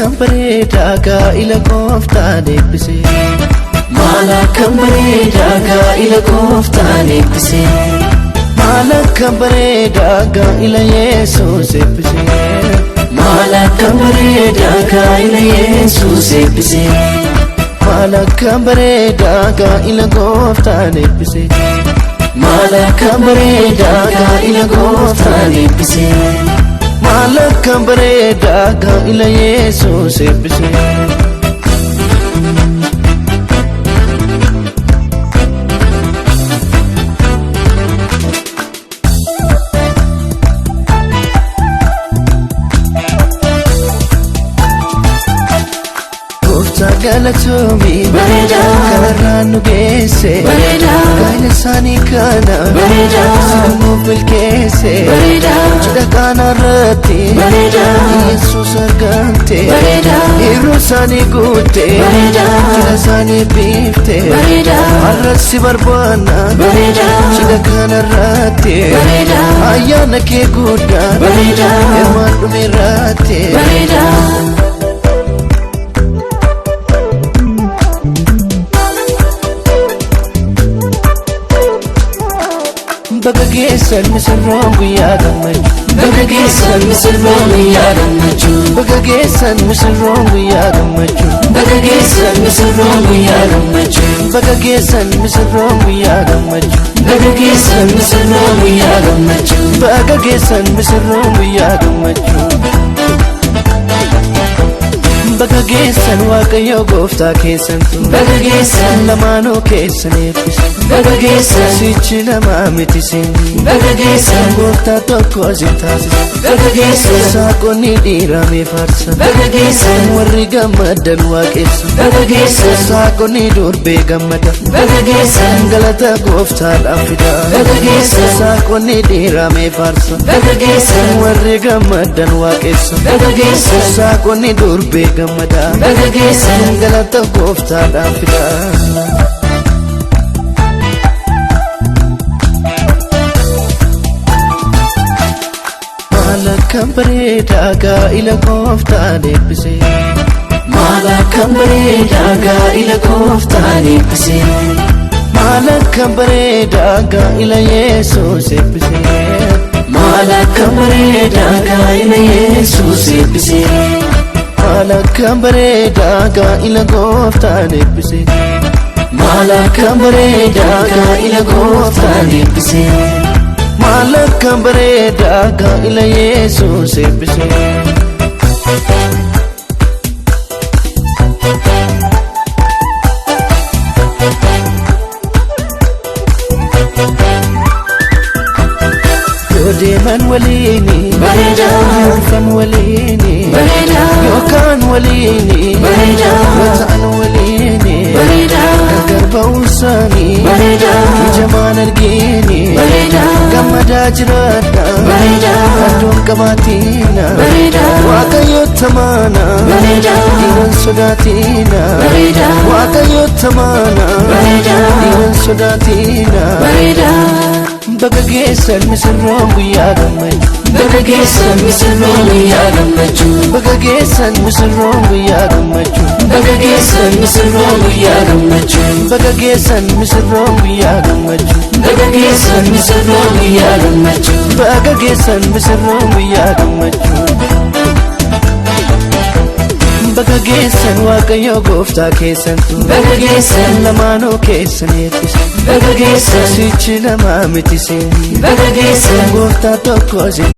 Malakam bareeda gaa'ila gooftaan eebbise. Malakam bareeda gaa'ila gooftaan eebbise. Malakam bareeda gaa'ila Yesuus eebbise. Malakam bareeda gaa'ila Yesuus eebbise. Malakam bareeda gaa'ila gooftaan eebbise. Malakam bareeda gaa'ila gooftaan eebbise. Malakam bareeda gaa'ila Yesuus eebbise. Galatoomi bareeda kanarraan nu geesse bareeda gaa'ila isaanii kana bareeda simuuf milkeesse bareeda cidha kanarratti bareeda Yesuus argamte bareeda yeroo isaanii guutte bareeda cidha isaanii biifte bareeda har'as si barbaanna bareeda cidha kanarratti bareeda ayyaana kee guddaa bareeda hirmaan dhumeerratti bareeda. Baga geessan misirroon guyyaa gammachuu. Baga geessan misirroon guyyaa gammachuu. Baga geessan misirroon guyyaa gammachuu. Baga geessan misirroon guyyaa gammachuu. Baga geessan misirroon guyyaa gammachuu. Baga geessan misirroon guyyaa gammachuu. Baga geessan misirroon guyyaa gammachuu. Baga geessan Waaqayyo gooftaa keessantu. Baga geessan lamaanuu keessan eebbise. Baga geessan sichi namaa miti sinni. Baga geessan gooftaa tokko isin taasise. Baga geessan saaqonni dhiiramee faarsan. Baga geessan warri gammadan waaqessan. Baga geessan saaqonni durbee gammada. Baga geessan galata gooftaadhaan fida. Baga geessan saaqonni dhiiramee faarsan. Baga geessan warri gammadan waaqessan. Baga geessan saaqonni durbee gammada. Baga geessan galata gooftaadhaan fida. Malakam bareeda gaa'ila gooftaan eebbise. Malakam bareeda gaa'ila gooftaan eebbise. Malakam bareeda gaa'ila Yesuus eebbise. Malakam bareeda gaa'ila Yesuus eebbise. Malakam bareeda gaa'ila gooftaan eebbise. Malakam bareeda gaa'ila gooftaan eebbise. Malakam bareeda gaa'ila Yesuus eebbise. Yoo deeman waliini bareeda yoo dhufan waliini bareeda yookaan waliini bareeda yoo ta'an waliini bareeda gargar ba'uu isaanii bareeda ijamaan argini bareeda gammadaa jiraadha bareeda addoon qabaatiina bareeda Waaqayyo tamaana bareeda dhiiran sodaatiina bareeda Waaqayyo tamaana bareeda dhiiran sodaatiina bareeda. Baga geessan misirroon guyyaa gammachuu. Baga geessan misirroon guyyaa gammachuu. Baga geessan misirroon guyyaa gammachuu. Baga geessan misirroon guyyaa gammachuu. Baga geessan misirroon guyyaa gammachuu. Baga geessan misirroon guyyaa gammachuu. Baga geessan misirroon guyyaa gammachuu. Baga geessan Waaqayyo gooftaa keessantu. Baga geessan lamaanuu keessan eebbise. Baga geessan sichi namaa miti sinni. Baga geessan gooftaa tokko isin